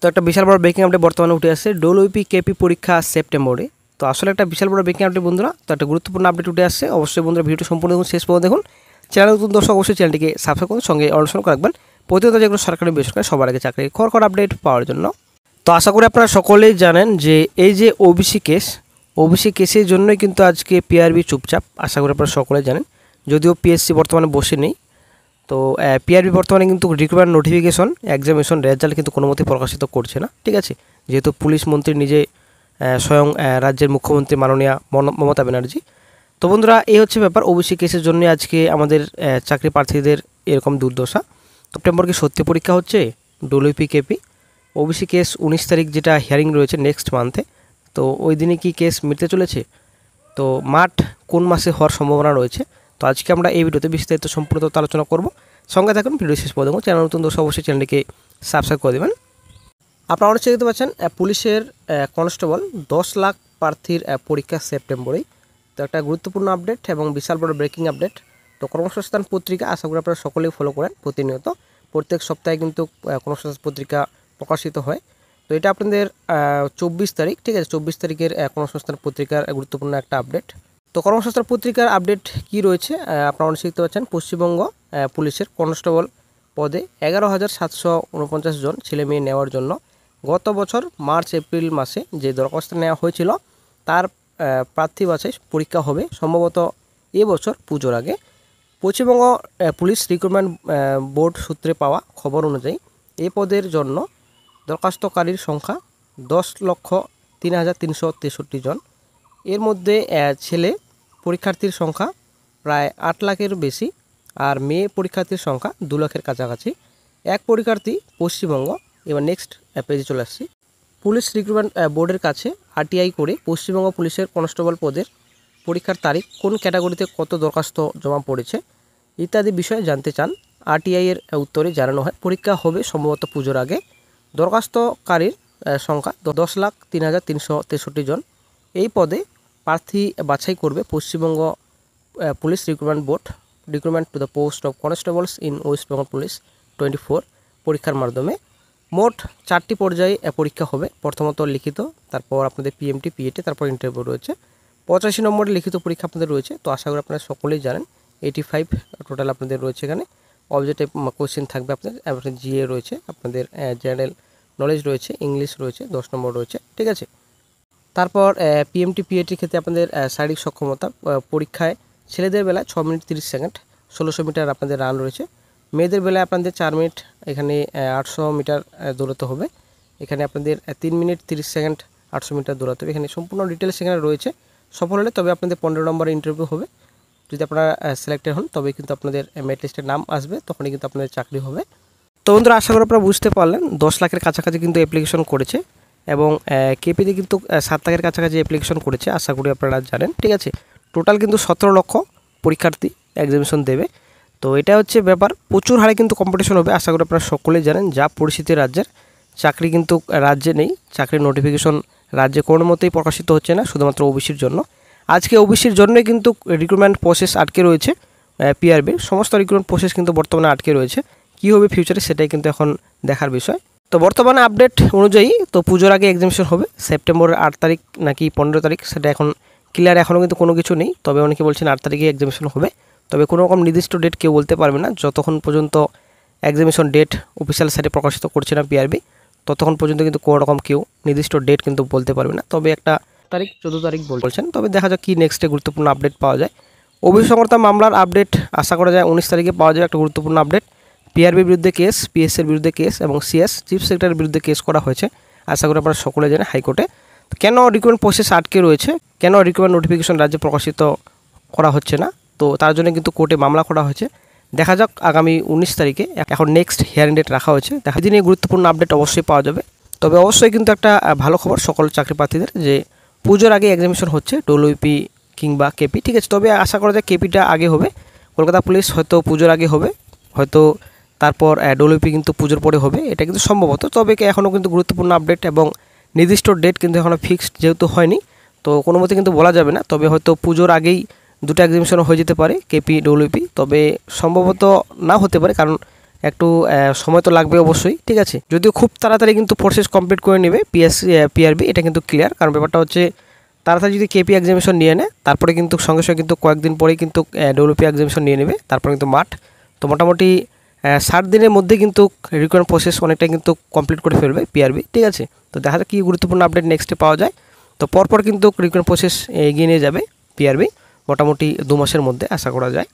তো একটা বিশাল বড় ব্রেকিং আপডেট বর্তমানে উঠে আসছে, ডব্লিউপি কেপি পরীক্ষা সেপ্টেম্বরে। তো আসলে একটা বিশাল বড় ব্রেকিং আপডেট বন্ধুরা, তো একটা গুরুত্বপূর্ণ আপডেট উঠে আসছে। অবশ্যই বন্ধুরা ভিডিওটি সম্পূর্ণ দেখুন, শেষ পর্যন্ত দেখুন। চ্যানেল নতুন দর্শক অবশ্যই চ্যানেলটিকে সাবস্ক্রাইব করুন, সঙ্গে অনুসরণ রাখবেন প্রতিনিয়ত যেগুলো সরকারি বেসরকারি সবার আগে চাকরির খবর আপডেট পাওয়ার জন্য। তো আশা করি আপনারা সকলেই জানেন যে এই যে ওবিসি কেসের জন্যই কিন্তু আজকে পিআরবি চুপচাপ, আশা করি আপনারা সকলেই জানেন। যদিও পিএসসি বর্তমানে বসে নেই, তো পিআরবি বর্তমানে কিন্তু রিক্রুটমেন্ট নোটিফিকেশন এক্সামিনেশন রেজাল্ট কিন্তু কোনো মতেই প্রকাশিত করছে না, ঠিক আছে। যেহেতু পুলিশ মন্ত্রী নিজে স্বয়ং রাজ্যের মুখ্যমন্ত্রী মাননীয়া মমতা ব্যানার্জি। তো বন্ধুরা এই হচ্ছে ব্যাপার, ওবিসি কেসের জন্য আজকে আমাদের চাকরি প্রার্থীদের এরকম দুর্দশা। সেপ্টেম্বর কি সত্যি পরীক্ষা হচ্ছে ডব্লিউপি কেপি ওবিসি কেস 19 তারিখ যেটা হিয়ারিং রয়েছে নেক্সট মান্থে, তো ওই দিনে কি কেস মিটতে চলেছে? তো মাঠ কোন মাসে হওয়ার সম্ভাবনা রয়েছে? তো আজকে আমরা এই ভিডিওতে বিস্তারিত সম্পূর্ণ আলোচনা করব। সঙ্গে থাকুন, ভিডিও শেষ পর্যন্ত। চ্যানেল নতুন দর্শক অবশ্যই চ্যানেলটিকে সাবস্ক্রাইব করে দেবেন। আপনারা অনেক দেখতে পাচ্ছেন পুলিশের কনস্টেবল 10 লাখ প্রার্থীর পরীক্ষা সেপ্টেম্বরেই। তো একটা গুরুত্বপূর্ণ আপডেট এবং বিশাল বড় ব্রেকিং আপডেট। তো কর্মসংস্থান পত্রিকা আশা করি আপনারা সকলেই ফলো করেন প্রতিনিয়ত, প্রত্যেক সপ্তাহে কিন্তু কর্মসংস্থান পত্রিকা প্রকাশিত হয়। তো এটা আপনাদের 24 তারিখ, ঠিক আছে, 24 তারিখের কর্মসংস্থান পত্রিকার গুরুত্বপূর্ণ একটা আপডেট। তো কর্মসংস্থান পত্রিকার আপডেট কি রয়েছে আপনারা অনেক দেখতে পাচ্ছেন। পশ্চিমবঙ্গ পুলিশের কনস্টেবল পদে 11,749 জন ছেলে মেয়ে নেওয়ার জন্য গত বছর মার্চ এপ্রিল মাসে যে দরখাস্ত নেওয়া হয়েছিল তার প্রার্থী বাছাই পরীক্ষা হবে সম্ভবত এবছর পুজোর আগে। পশ্চিমবঙ্গ পুলিশ রিক্রুটমেন্ট বোর্ড সূত্রে পাওয়া খবর অনুযায়ী এই পদের জন্য দরখাস্তকারীর সংখ্যা 10,03,363 জন। এর মধ্যে ছেলে পরীক্ষার্থীর সংখ্যা প্রায় 8 লাখের বেশি, আর মেয়ে পরীক্ষার্থীর সংখ্যা 2 লাখের কাছাকাছি। এক পরীক্ষার্থী পশ্চিমবঙ্গ। এবার নেক্সট পেজে চলে আসছি। পুলিশ রিক্রুটমেন্ট বোর্ডের কাছে আরটিআই করে পশ্চিমবঙ্গ পুলিশের কনস্টেবল পদের পরীক্ষার তারিখ, কোন ক্যাটাগরিতে কত দরখাস্ত জমা পড়েছে ইত্যাদি বিষয়ে জানতে চান। আরটিআই এর উত্তরে জানানো হয় পরীক্ষা হবে সম্ভবত পুজোর আগে। দরখাস্তকারীর সংখ্যা 10,03,363 জন। এই পদে প্রার্থী বাছাই করবে Paschimbanga police recruitment board. Recruitment to the post of constables in West Bengal police 24 পরীক্ষার মাধ্যমে মোট 4টি পর্যায়ে পরীক্ষা হবে। প্রথমত লিখিত, তারপর আপনাদের পিএমটি পিএটি, তারপর ইন্টারভিউ রয়েছে। 85 নম্বরের লিখিত পরীক্ষা আপনাদের রয়েছে। তো আশা করি আপনারা সকলেই জানেন 85 টোটাল আপনাদের রয়েছে। এখানে অবজেক্টিভ কোশ্চেন থাকবে আপনাদের জিএ রয়েছে, আপনাদের জেনারেল নলেজ রয়েছে, ইংলিশ রয়েছে, 10 নম্বর রয়েছে, ঠিক আছে। তারপর পিএমটি পিএটির ক্ষেত্রে আপনাদের শারীরিক সক্ষমতা পরীক্ষায় ছেলেদের বেলায় 6 মিনিট 30 সেকেন্ড 1600 মিটার আপনাদের রান রয়েছে। মেয়েদের বেলায় আপনাদের 4 মিনিট, এখানে 800 মিটার দৌড়াতে হবে। এখানে আপনাদের 3 মিনিট 30 সেকেন্ড 800 মিটার দৌড়াতে হবে। এখানে সম্পূর্ণ ডিটেলস এখানে রয়েছে। সফল হলে তবে আপনাদের 15 নম্বরে ইন্টারভিউ হবে। যদি আপনারা সিলেক্টেড হন তবে কিন্তু আপনাদের মেরিট লিস্টের নাম আসবে, তখনই কিন্তু আপনাদের চাকরি হবে। তো বন্ধুরা আশা করি আপনারা বুঝতে পারলেন 10 লাখের কাছাকাছি কিন্তু অ্যাপ্লিকেশন করেছে এবং কেপিতে কিন্তু 7 লাখের কাছাকাছি অ্যাপ্লিকেশন করেছে, আশা করি আপনারা জানেন, ঠিক আছে। টোটাল কিন্তু 17 লক্ষ পরীক্ষার্থী এক্সামিনেশন দেবে। তো এটা হচ্ছে ব্যাপার, প্রচুর হারে কিন্তু কম্পিটিশন হবে, আশা করি আপনারা সকলেই জানেন। যা পরিস্থিতি রাজ্যের, চাকরি কিন্তু রাজ্যে নেই, চাকরির নোটিফিকেশন রাজ্যে কোনো মতেই প্রকাশিত হচ্ছে না, শুধুমাত্র ওবিসির জন্য। আজকে ওবিসির জন্যই কিন্তু রিক্রুটমেন্ট প্রসেস আটকে রয়েছে। পিআরবির সমস্ত রিক্রুটমেন্ট প্রসেস কিন্তু বর্তমানে আটকে রয়েছে। কী হবে ফিউচারে সেটাই কিন্তু এখন দেখার বিষয়। তো বর্তমানে আপডেট অনুযায়ী তো পুজোর আগে এক্সামিনেশন হবে সেপ্টেম্বরের 8 তারিখ নাকি 15 তারিখ, সেটা এখন ক্লিয়ার এখনও কিন্তু কোনো কিছু নেই। তবে অনেকে বলছেন 8 তারিখে এক্সামিনেশন হবে, তবে কোনো রকম নির্দিষ্ট ডেট কেউ বলতে পারবে না। যতক্ষণ পর্যন্ত এক্সামিনেশন ডেট অফিসিয়াল সাইটে প্রকাশিত করছে না পিআরবি, ততক্ষণ পর্যন্ত কিন্তু কোনো রকম কেউ নির্দিষ্ট ডেট কিন্তু বলতে পারবে না। তবে একটা তারিখ 14 তারিখ বলছেন, তবে দেখা যাক কী নেক্সটে গুরুত্বপূর্ণ আপডেট পাওয়া যায়। ওবিসি সংক্রান্ত মামলার আপডেট আশা করা যায় 19 তারিখে পাওয়া যাবে একটা গুরুত্বপূর্ণ আপডেট। পিআরবির বিরুদ্ধে কেস, পিএসের বিরুদ্ধে কেস এবং সিএস চিফ সেক্রেটারির বিরুদ্ধে কেস করা হয়েছে, আশা করি আপনারা সকলে জানেন হাইকোর্টে। কেন রিক্রুটমেন্ট প্রসেস আটকে রয়েছে, কেন রিক্রুটমেন্ট নোটিফিকেশন রাজ্যে প্রকাশিত করা হচ্ছে না, তো তার জন্য কিন্তু কোর্টে মামলা করা হয়েছে। দেখা যাক আগামী 19 তারিখে, এখন নেক্সট হিয়ারিং ডেট রাখা হয়েছে, দেখা দিনে গুরুত্বপূর্ণ আপডেট অবশ্যই পাওয়া যাবে। তবে অবশ্যই কিন্তু একটা ভালো খবর সকল চাকরি প্রার্থীদের যে পুজোর আগে এক্সামিনেশন হচ্ছে ডব্লিউপি কিংবা কেপি, ঠিক আছে। তবে আশা করা যায় কেপিটা আগে হবে, কলকাতা পুলিশ হয়তো পুজোর আগে হবে, হয়তো তারপর ডব্লিউপি কিন্তু পুজোর পরে হবে, এটা কিন্তু সম্ভবত। তবে এখনও কিন্তু গুরুত্বপূর্ণ আপডেট এবং নির্দিষ্ট ডেট কিন্তু এখনও ফিক্সড যেহেতু হয়নি, তো কোনো মতে কিন্তু বলা যাবে না। তবে হয়তো পুজোর আগেই দুটো এক্সামিনেশন হয়ে যেতে পারে কেপি ডব্লিউপি, তবে সম্ভবত না হতে পারে, কারণ একটু সময় তো লাগবে অবশ্যই, ঠিক আছে। যদিও খুব তাড়াতাড়ি কিন্তু প্রসেস কমপ্লিট করে নেবে পিআরবি, এটা কিন্তু ক্লিয়ার। কারণ ব্যাপারটা হচ্ছে তাড়াতাড়ি যদি কেপি এক্সামিনেশন নিয়ে নেয় তারপরে কিন্তু সঙ্গে সঙ্গে কিন্তু কয়েকদিন পরেই কিন্তু ডব্লিউপি এক্সামিনেশন নিয়ে নেবে, তারপরে কিন্তু মাঠ। তো মোটামুটি 60 দিনের মধ্যে কিন্তু রিক্রুটমেন্ট প্রসেস অনেকটা কিন্তু কমপ্লিট করে ফেলবে পিআরবি, ঠিক আছে। তো দেখা যাক কী গুরুত্বপূর্ণ আপডেট নেক্সটে পাওয়া যায়। তো পরপর কিন্তু রিক্রুটমেন্ট প্রসেস এগিয়ে নিয়ে যাবে পিআরবি, মোটামুটি 2 মাসের মধ্যে আশা করা যায়।